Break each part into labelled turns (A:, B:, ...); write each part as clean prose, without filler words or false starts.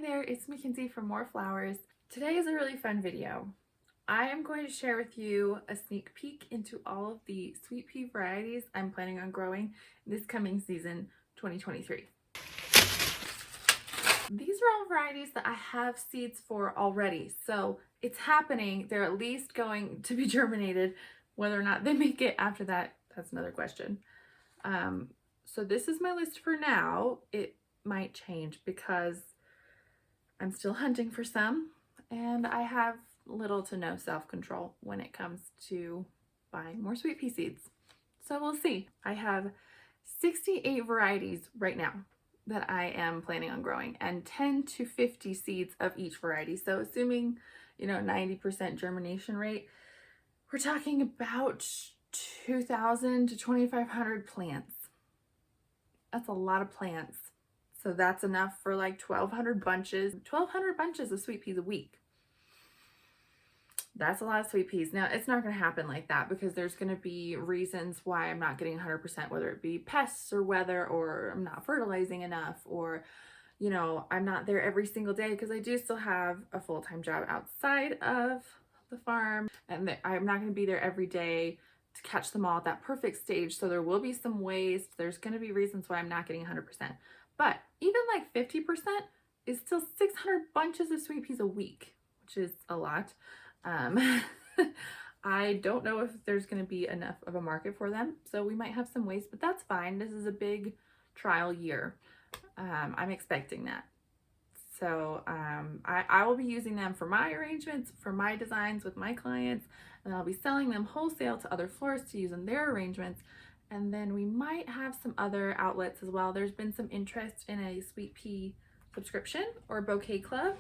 A: there, it's McKinzie from More Flowers. Today is a really fun video. I am going to share with you a sneak peek into all of the sweet pea varieties I'm planning on growing this coming season 2023. These are all varieties that I have seeds for already, so it's happening. They're at least going to be germinated. Whether or not they make it after that, that's another question. So this is my list for now. It might change because I'm still hunting for some, and I have little to no self-control when it comes to buying more sweet pea seeds. So we'll see. I have 68 varieties right now that I am planning on growing, and 10 to 50 seeds of each variety. So assuming, 90% germination rate, we're talking about 2,000 to 2,500 plants. That's a lot of plants. So that's enough for like 1,200 bunches of sweet peas a week. That's a lot of sweet peas. Now, it's not going to happen like that because there's going to be reasons why I'm not getting 100%, whether it be pests or weather, or I'm not fertilizing enough, or, I'm not there every single day because I do still have a full-time job outside of the farm, and I'm not going to be there every day to catch them all at that perfect stage. So there will be some waste. There's going to be reasons why I'm not getting 100%. But even like 50% is still 600 bunches of sweet peas a week, which is a lot. I don't know if there's going to be enough of a market for them, so we might have some waste, but that's fine. This is a big trial year. I'm expecting that. So I will be using them for my arrangements, for my designs with my clients, and I'll be selling them wholesale to other florists to use in their arrangements. And then we might have some other outlets as well. There's been some interest in a sweet pea subscription or bouquet club.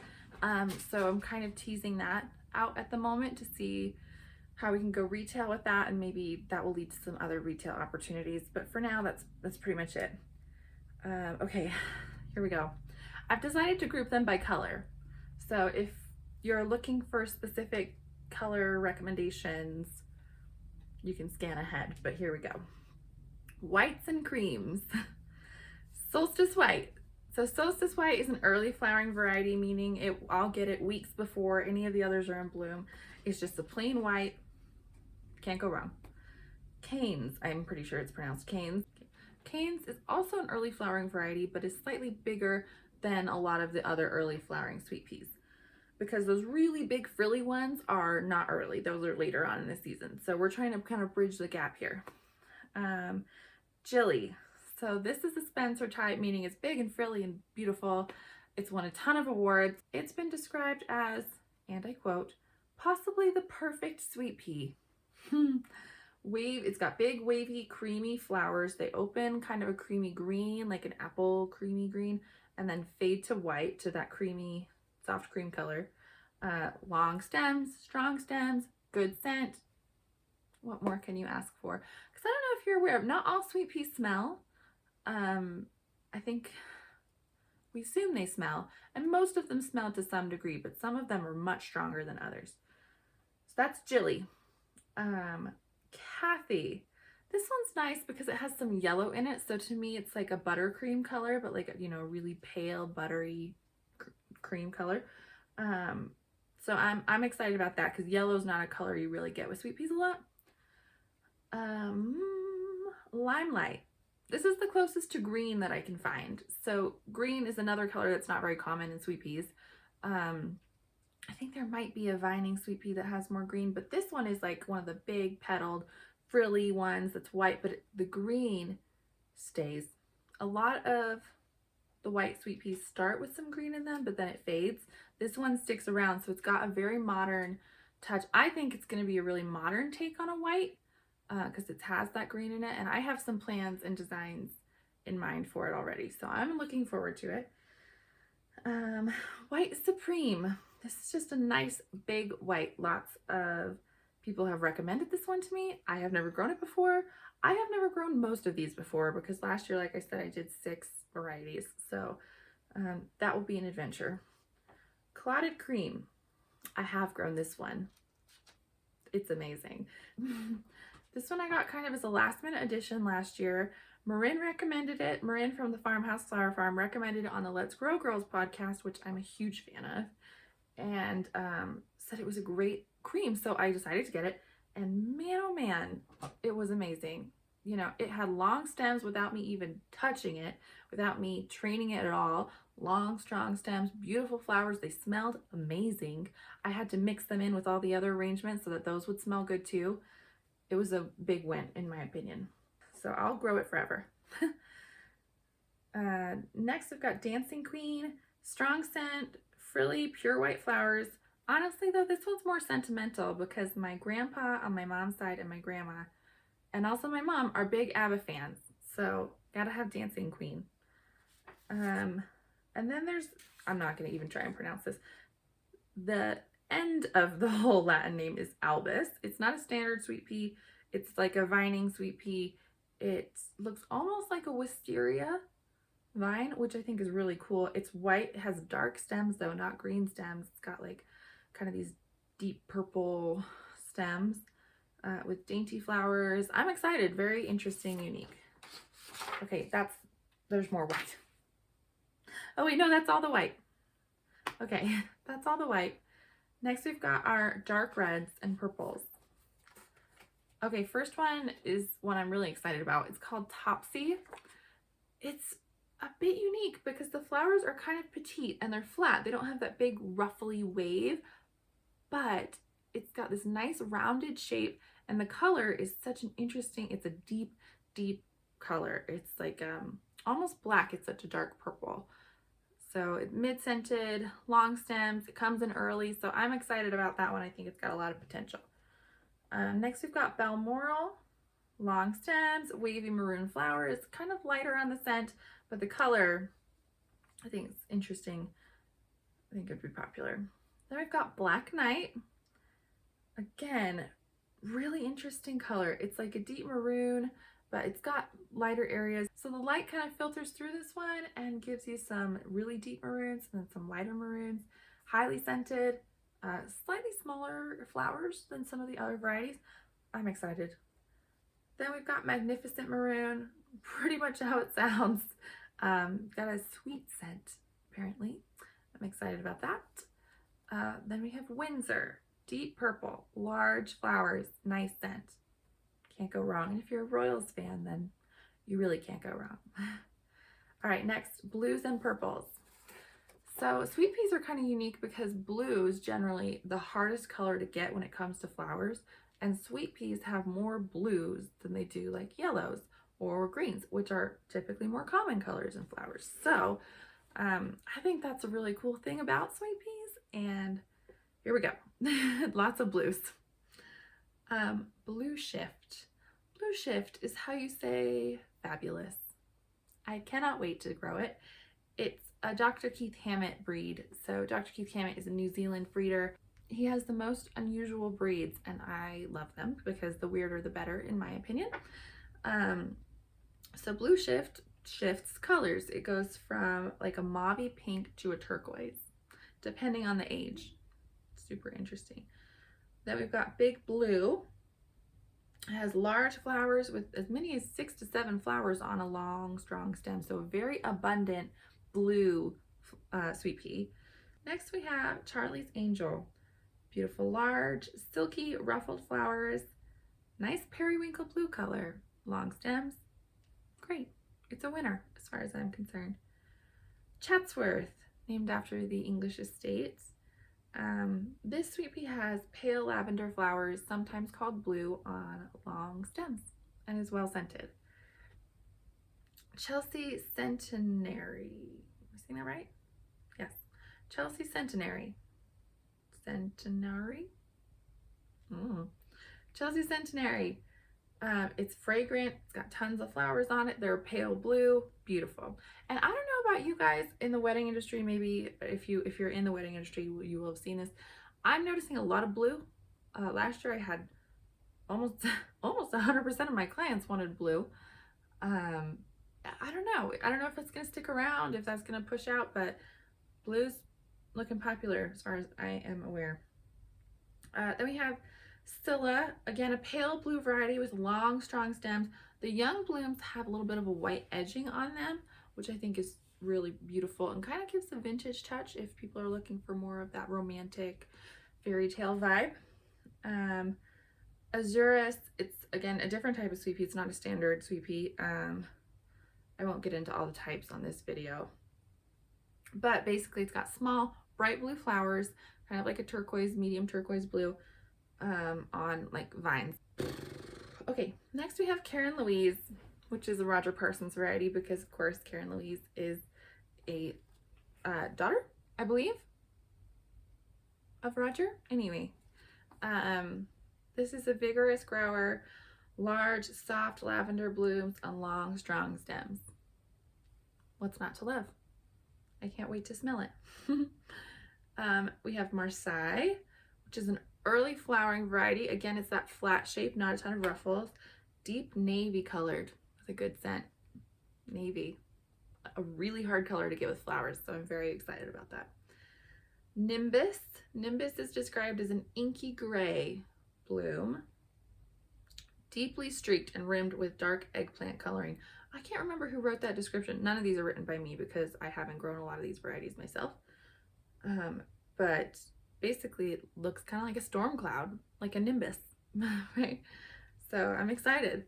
A: So I'm kind of teasing that out at the moment to see how we can go retail with that, and maybe that will lead to some other retail opportunities. But for now, that's pretty much it. Okay, here we go. I've decided to group them by color. So if you're looking for specific color recommendations, you can scan ahead, but here we go. Whites and creams. Solstice white. So solstice white is an early flowering variety, meaning I'll get it weeks before any of the others are in bloom. It's just a plain white. Can't go wrong. Canes, I'm pretty sure it's pronounced Canes. Canes is also an early flowering variety, but is slightly bigger than a lot of the other early flowering sweet peas, because those really big frilly ones are not early. Those are later on in the season. So we're trying to kind of bridge the gap here. Jilly. So this is a Spencer type, meaning it's big and frilly and beautiful. It's won a ton of awards. It's been described as, and I quote, possibly the perfect sweet pea. It's got big, wavy, creamy flowers. They open kind of a creamy green, like an apple creamy green, and then fade to white, to that creamy, soft cream color. Long stems, strong stems, good scent. What more can you ask for? Because I don't know if you're aware, not all sweet peas smell. I think we assume they smell, and most of them smell to some degree, but some of them are much stronger than others. So that's Jilly. Kathy. This one's nice because it has some yellow in it. So to me, it's like a buttercream color, but like, a really pale, buttery cream color. So I'm excited about that because yellow is not a color you really get with sweet peas a lot. Limelight. This is the closest to green that I can find. So green is another color that's not very common in sweet peas. I think there might be a vining sweet pea that has more green, but this one is like one of the big petaled frilly ones that's white, but the green stays. A lot of the white sweet peas start with some green in them, but then it fades. This one sticks around, so it's got a very modern touch. I think it's going to be a really modern take on a white because it has that green in it, and I have some plans and designs in mind for it already, so I'm looking forward to it. White Supreme. This is just a nice big white. Lots of people have recommended this one to me. I have never grown it before. I have never grown most of these before because last year, like I said, I did 6 varieties. So that will be an adventure. Clotted Cream. I have grown this one. It's amazing. This one I got kind of as a last minute addition last year. Marin recommended it. Marin from the Farmhouse Flower Farm recommended it on the Let's Grow Girls podcast, which I'm a huge fan of, and said it was a great cream. So I decided to get it, and man, oh man, it was amazing. You know, it had long stems without me even touching it, without me training it at all. Long, strong stems, beautiful flowers. They smelled amazing. I had to mix them in with all the other arrangements so that those would smell good too. It was a big win, in my opinion. So I'll grow it forever. Next, we've got Dancing Queen, strong scent, frilly, pure white flowers. Honestly, though, this one's more sentimental because my grandpa on my mom's side and my grandma, and also my mom, are big ABBA fans. So, gotta have Dancing Queen. And then there's, I'm not going to even try and pronounce this. The end of the whole Latin name is albus. It's not a standard sweet pea. It's like a vining sweet pea. It looks almost like a wisteria vine, which I think is really cool. It's white, it has dark stems though, not green stems. It's got like kind of these deep purple stems with dainty flowers. I'm excited. Very interesting, unique. Okay, there's more white. Oh wait, no, that's all the white. Okay, that's all the white. Next, we've got our dark reds and purples. Okay, first one is one I'm really excited about. It's called Topsy. It's a bit unique because the flowers are kind of petite and they're flat. They don't have that big ruffly wave, but it's got this nice rounded shape, and the color is such an interesting, it's a deep, deep color. It's like almost black. It's such a dark purple. So it's mid-scented, long stems. It comes in early, so I'm excited about that one. I think it's got a lot of potential. Next, we've got Balmoral, long stems, wavy maroon flowers, kind of lighter on the scent, but the color, I think it's interesting. I think it'd be popular. Then we've got Black Knight. Again, really interesting color. It's like a deep maroon, but it's got lighter areas. So the light kind of filters through this one and gives you some really deep maroons and then some lighter maroons. Highly scented, slightly smaller flowers than some of the other varieties. I'm excited. Then we've got Magnificent Maroon, pretty much how it sounds. Got a sweet scent, apparently. I'm excited about that. Then we have Windsor, deep purple, large flowers, nice scent. Can't go wrong. And if you're a Royals fan, then you really can't go wrong. All right, next, blues and purples. So sweet peas are kind of unique because blue is generally the hardest color to get when it comes to flowers, and sweet peas have more blues than they do like yellows or greens, which are typically more common colors in flowers. So I think that's a really cool thing about sweet peas, and here we go. Lots of blues. Blue Shift. Blue Shift is how you say fabulous. I cannot wait to grow it. It's a Dr. Keith Hammett breed. So Dr. Keith Hammett is a New Zealand breeder. He has the most unusual breeds, and I love them because the weirder the better, in my opinion. So Blue Shift shifts colors. It goes from like a mauvey pink to a turquoise, depending on the age. Super interesting. Then we've got Big Blue. It has large flowers with as many as 6 to 7 flowers on a long, strong stem. So a very abundant blue sweet pea. Next we have Charlie's Angel. Beautiful, large, silky, ruffled flowers. Nice periwinkle blue color. Long stems. Great. It's a winner as far as I'm concerned. Chatsworth, named after the English estate. This sweet pea has pale lavender flowers, sometimes called blue, on long stems, and is well scented. Chelsea Centenary. Am I saying that right? Yes. Chelsea Centenary. Centenary? Chelsea Centenary. It's fragrant. It's got tons of flowers on it. They're pale blue. Beautiful. And I don't know about you guys in the wedding industry. Maybe if you're in the wedding industry, you will have seen this. I'm noticing a lot of blue. Last year I had almost 100% of my clients wanted blue. I don't know. I don't know if it's going to stick around, if that's going to push out, but blue's looking popular as far as I am aware. Then we have Scylla, again, a pale blue variety with long, strong stems. The young blooms have a little bit of a white edging on them, which I think is really beautiful and kind of gives a vintage touch if people are looking for more of that romantic fairy tale vibe. Azurus, it's again a different type of sweet pea. It's not a standard sweet pea. I won't get into all the types on this video, but basically it's got small, bright blue flowers, kind of like a turquoise, medium turquoise blue, on like vines. Okay, next we have Karen Louise, which is a Roger Parsons variety because of course Karen Louise is a daughter, I believe, of Roger. Anyway, this is a vigorous grower, large, soft lavender blooms on long, strong stems. What's not to love? I can't wait to smell it. We have Marseille, which is an early flowering variety. Again, it's that flat shape, not a ton of ruffles. Deep navy colored with a good scent. Navy, a really hard color to get with flowers, so I'm very excited about that. Nimbus. Nimbus is described as an inky gray bloom, deeply streaked and rimmed with dark eggplant coloring. I can't remember who wrote that description. None of these are written by me because I haven't grown a lot of these varieties myself. But basically it looks kind of like a storm cloud, like a nimbus, right? So I'm excited.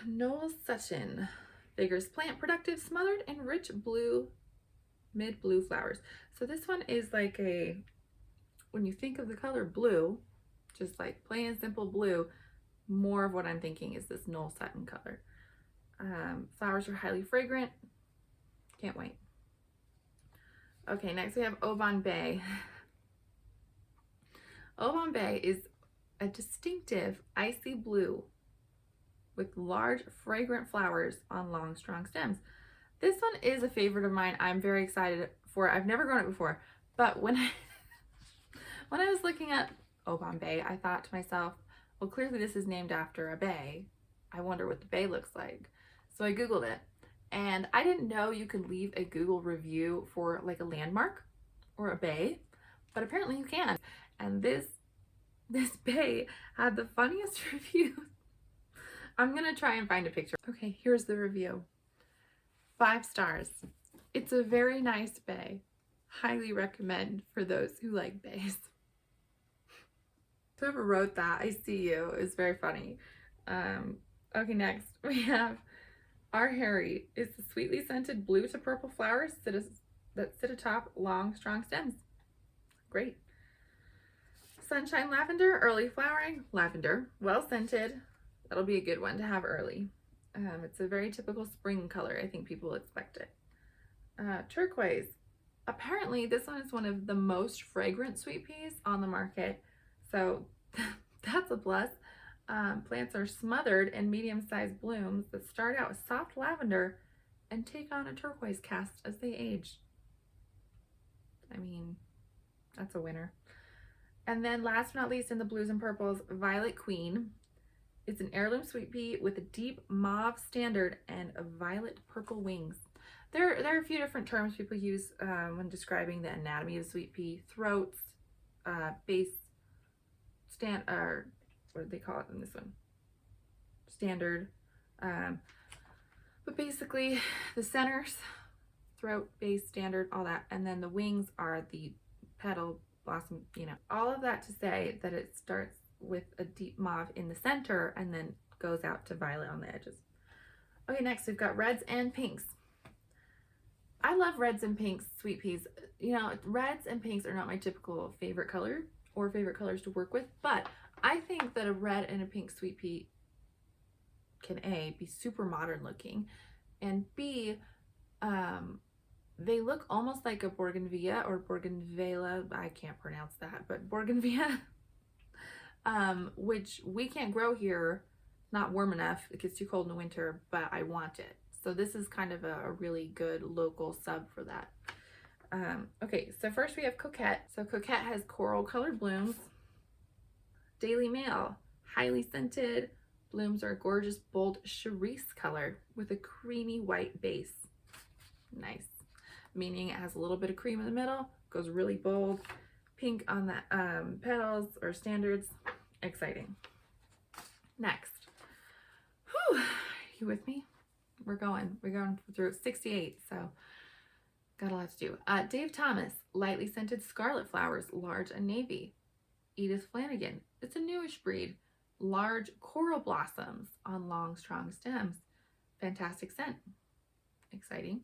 A: Noel Sutton, vigorous plant, productive, smothered in rich blue, mid blue flowers. So this one is like a, when you think of the color blue, just like plain and simple blue, more of what I'm thinking is this Noel Sutton color. Flowers are highly fragrant. Can't wait. Okay, next we have Oban Bay. Oban Bay is a distinctive icy blue with large fragrant flowers on long, strong stems. This one is a favorite of mine. I'm very excited for it. I've never grown it before, but when I was looking at Oban Bay, I thought to myself, well, clearly this is named after a bay. I wonder what the bay looks like. So I Googled it, and I didn't know you could leave a Google review for like a landmark or a bay, but apparently you can. And this bay had the funniest reviews. I'm gonna try and find a picture. Okay, here's the review. 5 stars. It's a very nice bay. Highly recommend for those who like bays. Whoever wrote that, I see you. It's very funny. Okay, next we have Our Harry. It's the sweetly scented blue to purple flowers that sit atop long, strong stems. Great. Sunshine Lavender, early flowering. Lavender, well scented. That'll be a good one to have early. It's a very typical spring color. I think people expect it. Turquoise. Apparently, this one is one of the most fragrant sweet peas on the market. So that's a plus. Plants are smothered in medium-sized blooms that start out with soft lavender and take on a turquoise cast as they age. I mean, that's a winner. And then last but not least, in the blues and purples, Violet Queen. It's an heirloom sweet pea with a deep mauve standard and a violet purple wings. There are a few different terms people use when describing the anatomy of sweet pea. Throats, base, or what do they call it in this one? Standard. But basically the centers, throat, base, standard, all that. And then the wings are the petal, blossom, you know. All of that to say that it starts with a deep mauve in the center and then goes out to violet on the edges. Okay, next we've got reds and pinks. I love reds and pinks sweet peas. You know, reds and pinks are not my typical favorite color or favorite colors to work with, but I think that a red and a pink sweet pea can A, be super modern looking, and B, they look almost like a bougainvillea or bougainvillea, I can't pronounce that, but bougainvillea, which we can't grow here, not warm enough, it gets too cold in the winter, but I want it. So this is kind of a really good local sub for that. Okay, so first we have Coquette. So Coquette has coral colored blooms. Daily Mail, highly scented. Blooms are gorgeous, bold cerise color with a creamy white base. Nice. Meaning it has a little bit of cream in the middle, goes really bold. pink on the petals or standards. Exciting. Next. Whew, you with me? We're going through 68, so got a lot to do. Dave Thomas, lightly scented scarlet flowers, large and navy. Edith Flanagan, it's a newish breed, large coral blossoms on long, strong stems. Fantastic scent. Exciting.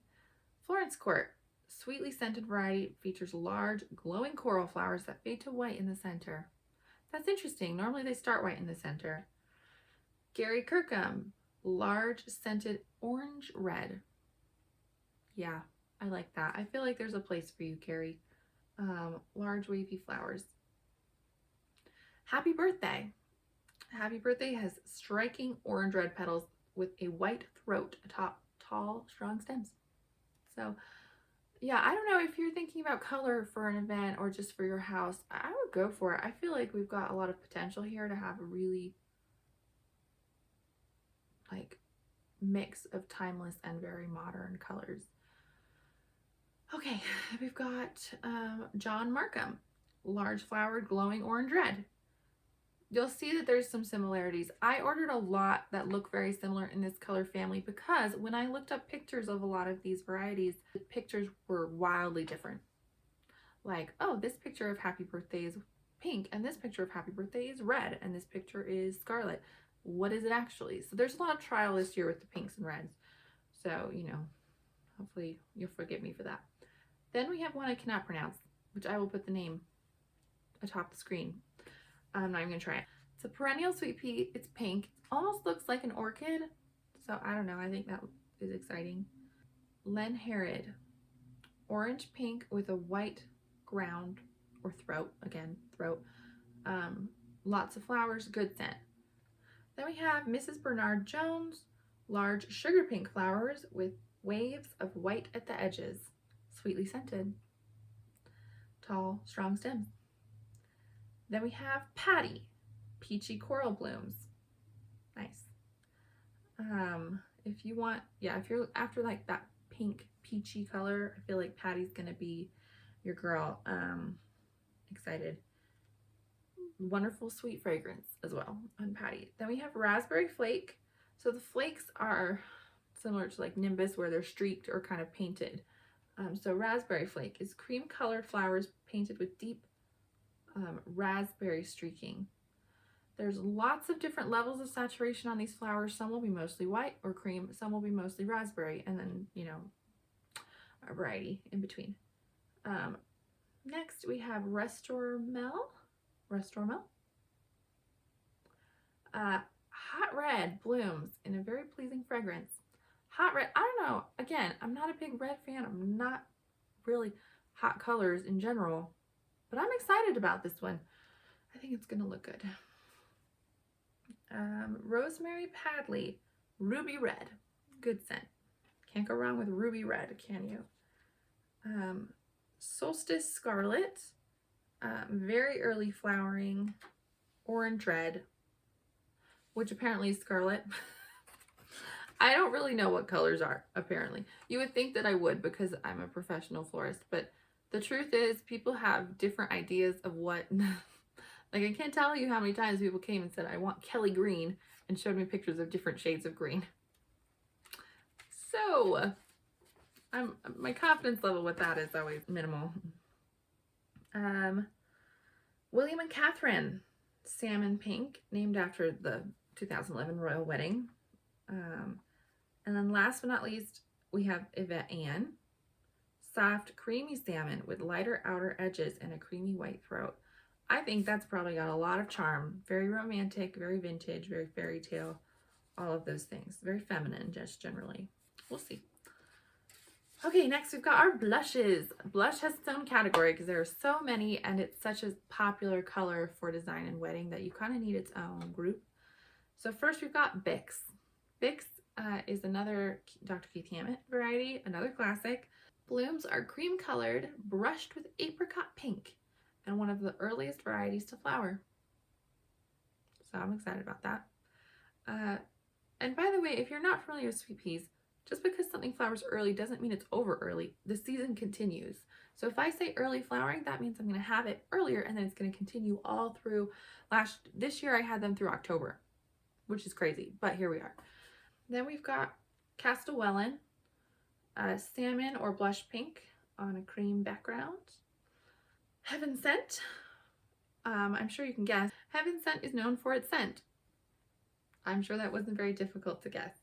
A: Florence Court, sweetly scented variety, features large, glowing coral flowers that fade to white in the center. That's interesting. Normally they start white in the center. Gary Kirkham, large, scented orange red. Yeah, I like that. I feel like there's a place for you, Gary. Large, wavy flowers. Happy Birthday. Happy Birthday has striking orange-red petals with a white throat atop tall, strong stems. So, yeah, I don't know if you're thinking about color for an event or just for your house. I would go for it. I feel like we've got a lot of potential here to have a really like mix of timeless and very modern colors. Okay, we've got John Markham, large flowered glowing orange red. You'll see that there's some similarities. I ordered a lot that look very similar in this color family because when I looked up pictures of a lot of these varieties, the pictures were wildly different. Like, oh, this picture of Happy Birthday is pink, and this picture of Happy Birthday is red, and this picture is scarlet. What is it actually? So there's a lot of trial this year with the pinks and reds. So, you know, hopefully you'll forgive me for that. Then we have one I cannot pronounce, which I will put the name atop the screen. I'm not even gonna try it. It's a perennial sweet pea. It's pink. It almost looks like an orchid. So I don't know. I think that is exciting. Len Herod. Orange pink with a white ground or throat. Again, throat. Lots of flowers. Good scent. Then we have Mrs. Bernard Jones. Large sugar pink flowers with waves of white at the edges. Sweetly scented. Tall, strong stems. Then we have Patty, peachy coral blooms. Nice. If you want, yeah, if you're after like that pink peachy color, I feel like Patty's gonna be your girl. Excited. Wonderful sweet fragrance as well on Patty. Then we have Raspberry Flake. So the flakes are similar to like Nimbus where they're streaked or kind of painted. So Raspberry Flake is cream colored flowers painted with deep raspberry streaking. There's lots of different levels of saturation on these flowers. Some will be mostly white or cream, some will be mostly raspberry, and then, you know, a variety in between. Next we have Restormel. Hot red blooms in a very pleasing fragrance. Hot red, I don't know, again, I'm not a big red fan. I'm not really hot colors in general, but I'm excited about this one. I think it's gonna look good. Rosemary Padley, ruby red. Good scent. Can't go wrong with ruby red, can you? Solstice Scarlet, very early flowering, orange red, which apparently is scarlet. I don't really know what colors are, apparently. You would think that I would because I'm a professional florist, but the truth is people have different ideas of what, like I can't tell you how many times people came and said, I want Kelly green, and showed me pictures of different shades of green. So, my confidence level with that is always minimal. William and Catherine, salmon pink, named after the 2011 royal wedding. And then last but not least, we have Yvette Ann, soft, creamy salmon with lighter outer edges and a creamy white throat. I think that's probably got a lot of charm. Very romantic, very vintage, very fairy tale, all of those things. Very feminine, just generally. We'll see. Okay, next we've got our blushes. Blush has its own category because there are so many and it's such a popular color for design and wedding that you kind of need its own group. So first we've got Bix. Bix is another Dr. Keith Hammett variety, another classic. Blooms are cream colored, brushed with apricot pink, and one of the earliest varieties to flower. So I'm excited about that. And by the way, if you're not familiar with sweet peas, Just because something flowers early doesn't mean it's over early. The season continues. So if I say early flowering, that means I'm going to have it earlier and then it's going to continue all through this year I had them through October, which is crazy, but here we are. Then we've got Castellan, salmon or blush pink on a cream background. Heaven Sent, I'm sure you can guess. Heaven Sent is known for its scent. I'm sure that wasn't very difficult to guess.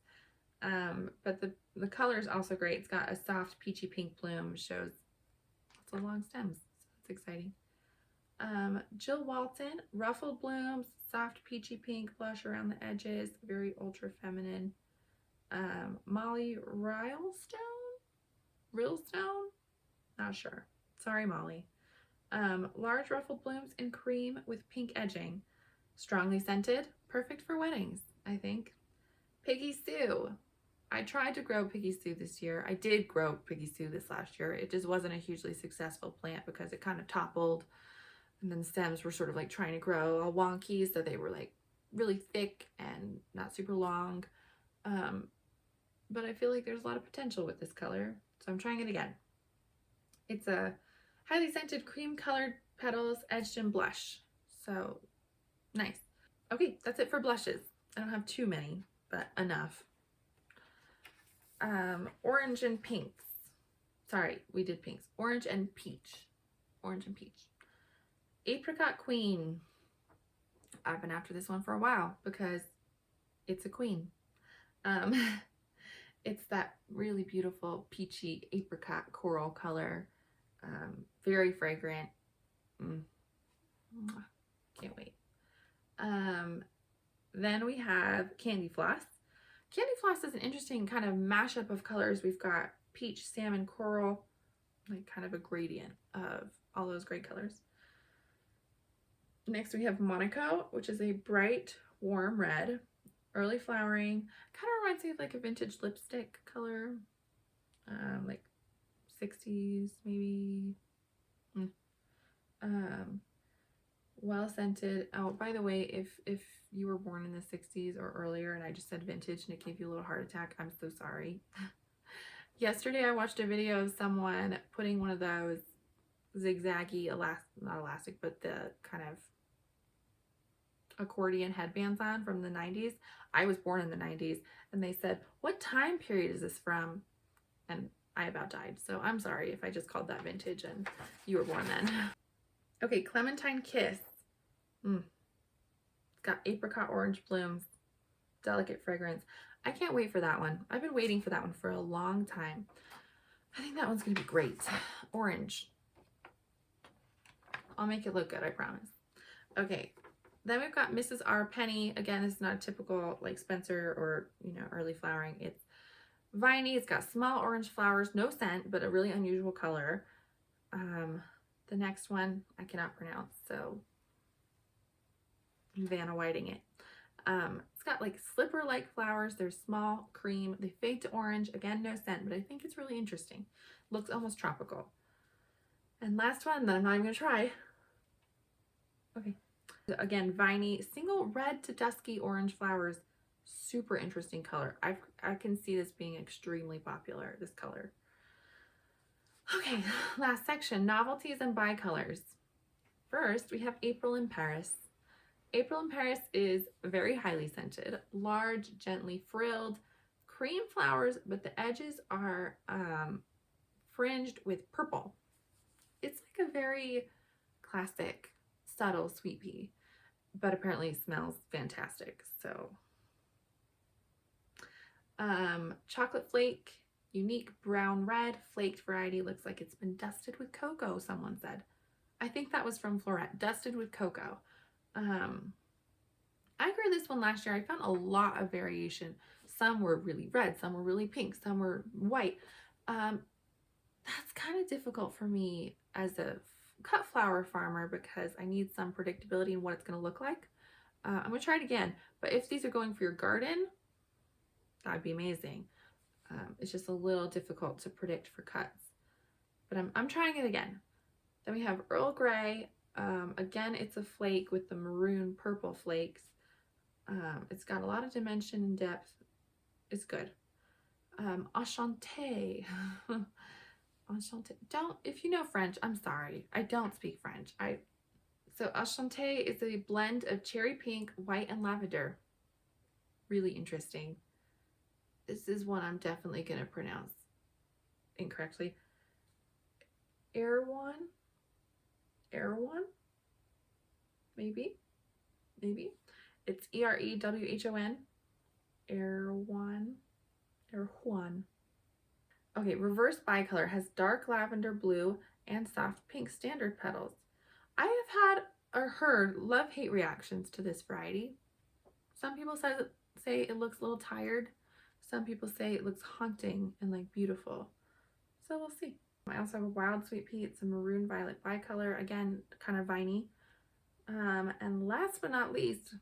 A: But the color is also great. It's got a soft peachy pink bloom, shows lots of long stems, so it's exciting. Jill Walton, ruffled blooms, soft peachy pink blush around the edges, very ultra feminine. Molly Rilstone, not sure. Sorry, Molly. Large ruffled blooms in cream with pink edging, strongly scented, perfect for weddings, I think. Piggy Sue. I tried to grow Piggy Sue this year. I did grow Piggy Sue this last year. It just wasn't a hugely successful plant because it kind of toppled, and then the stems were sort of like trying to grow all wonky, so they were like really thick and not super long. But I feel like there's a lot of potential with this color, so I'm trying it again. It's a highly scented cream colored petals edged in blush, so nice. Okay, that's it for blushes. I don't have too many, but enough. Orange and pinks. Sorry, we did pinks. Orange and peach. Orange and peach. Apricot Queen. I've been after this one for a while because it's a queen. It's that really beautiful peachy apricot coral color. Very fragrant. Can't wait. Then we have Candy Floss. Candy Floss is an interesting kind of mashup of colors. We've got peach, salmon, coral, like kind of a gradient of all those great colors. Next we have Monaco, which is a bright, warm red, early flowering. Kind of reminds me of like a vintage lipstick color, like 60s maybe. Well scented. Oh, by the way, if you were born in the 60s or earlier and I just said vintage and it gave you a little heart attack, I'm so sorry. Yesterday I watched a video of someone putting one of those zigzaggy not elastic, but the kind of accordion headbands on from the 90s. I was born in the 90s, and they said, "What time period is this from?" And I about died, so I'm sorry if I just called that vintage and you were born then. Okay, Clementine Kiss. It's got apricot orange blooms, delicate fragrance. I can't wait for that one. I've been waiting for that one for a long time. I think that one's gonna be great. Orange. I'll make it look good, I promise. Okay, then we've got Mrs. R. Penny. Again, this is not a typical like Spencer or, you know, early flowering. It's viney. It's got small orange flowers, no scent, but a really unusual color. The next one I cannot pronounce, so Vanna Whiting it. It's got like slipper-like flowers. They're small, cream. They fade to orange. Again, no scent, but I think it's really interesting. Looks almost tropical. And last one that I'm not even gonna try. Okay. Again, viney, single red to dusky orange flowers. Super interesting color. I can see this being extremely popular, this color. Okay, last section, Novelties and Bicolors. First, we have April in Paris. April in Paris is very highly scented, large, gently frilled, cream flowers, but the edges are fringed with purple. It's like a very classic, subtle sweet pea, but apparently smells fantastic. So, chocolate flake, unique brown red, flaked variety, looks like it's been dusted with cocoa, someone said. I think that was from Florette, dusted with cocoa. I grew this one last year. I found a lot of variation. Some were really red, some were really pink, some were white. That's kind of difficult for me as a cut flower farmer because I need some predictability in what it's going to look like. I'm going to try it again, but if these are going for your garden, that'd be amazing. It's just a little difficult to predict for cuts, but I'm trying it again. Then we have Earl Grey. Again, it's a flake with the maroon purple flakes. It's got a lot of dimension and depth. It's good. Enchanté. Enchanté. If you know French, I'm sorry. I don't speak French. So Enchanté is a blend of cherry pink, white, and lavender. Really interesting. This is one I'm definitely going to pronounce incorrectly. Erewhon? Maybe? It's Erewhon. Erewhon. Okay, reverse bicolor has dark lavender blue and soft pink standard petals. I have had or heard love-hate reactions to this variety. Some people say it looks a little tired. Some people say it looks haunting and like beautiful. So we'll see. I also have a wild sweet pea. It's a maroon violet bicolor. Again, kind of viney. And last but not least,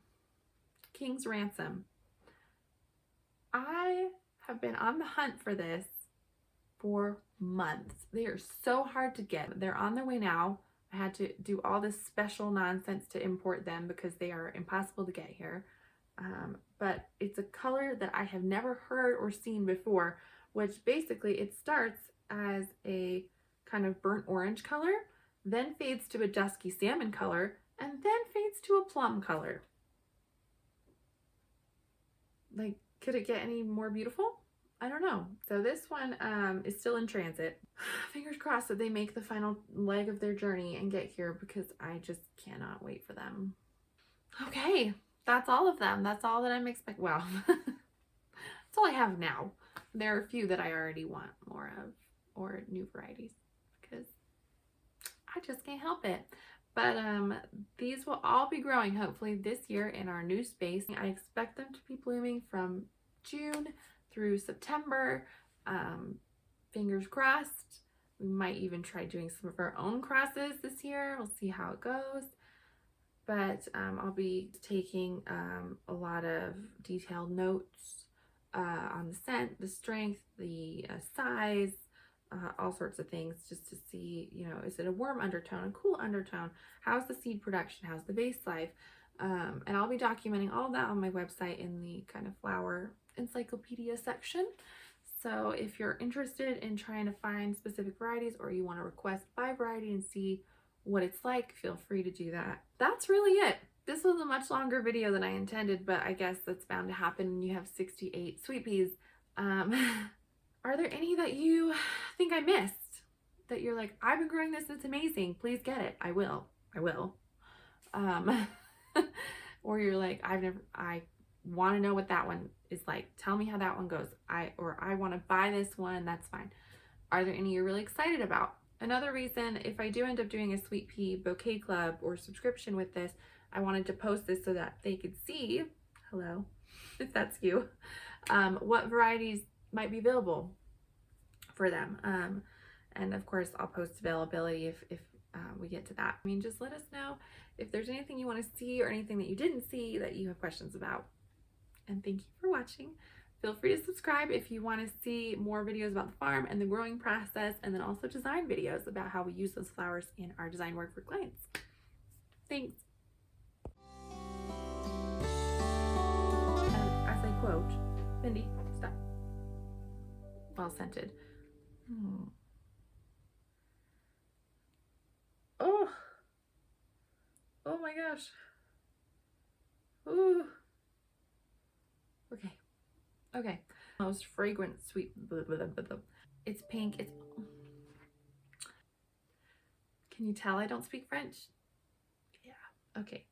A: King's Ransom. I have been on the hunt for this for months. They are so hard to get. They're on their way now. I had to do all this special nonsense to import them because they are impossible to get here. But it's a color that I have never heard or seen before, which basically it starts as a kind of burnt orange color, then fades to a dusky salmon color, and then fades to a plum color. Like, could it get any more beautiful? I don't know. So this one is still in transit. Fingers crossed that they make the final leg of their journey and get here, because I just cannot wait for them. Okay, that's all of them. That's all that I'm expecting. Well, that's all I have now. There are a few that I already want more of, or new varieties, because I just can't help it. But these will all be growing hopefully this year in our new space. I expect them to be blooming from June through September. Fingers crossed. We might even try doing some of our own crosses this year. We'll see how it goes. But I'll be taking a lot of detailed notes on the scent, the strength, the size, all sorts of things, just to see, you know, is it a warm undertone, a cool undertone? How's the seed production? How's the vase life? And I'll be documenting all that on my website in the kind of flower encyclopedia section. So if you're interested in trying to find specific varieties, or you want to request by variety and see what it's like, feel free to do that. That's really it. This was a much longer video than I intended, but I guess that's bound to happen when you have 68 sweet peas. Are there any that you think I missed? That you're like, I've been growing this, it's amazing, please get it. I will. Or you're like, I want to know what that one is like. Tell me how that one goes. I want to buy this one, that's fine. Are there any you're really excited about? Another reason, if I do end up doing a sweet pea bouquet club or subscription with this, I wanted to post this so that they could see, hello, if that's you, what varieties might be available for them. And of course, I'll post availability if we get to that. I mean, just let us know if there's anything you want to see or anything that you didn't see that you have questions about. And thank you for watching. Feel free to subscribe if you want to see more videos about the farm and the growing process, and then also design videos about how we use those flowers in our design work for clients. Thanks. As I quote, Mindy, stop. Well scented. Oh my gosh. Ooh. Okay. Most fragrant sweet. It's pink. Can you tell I don't speak French? Yeah. Okay.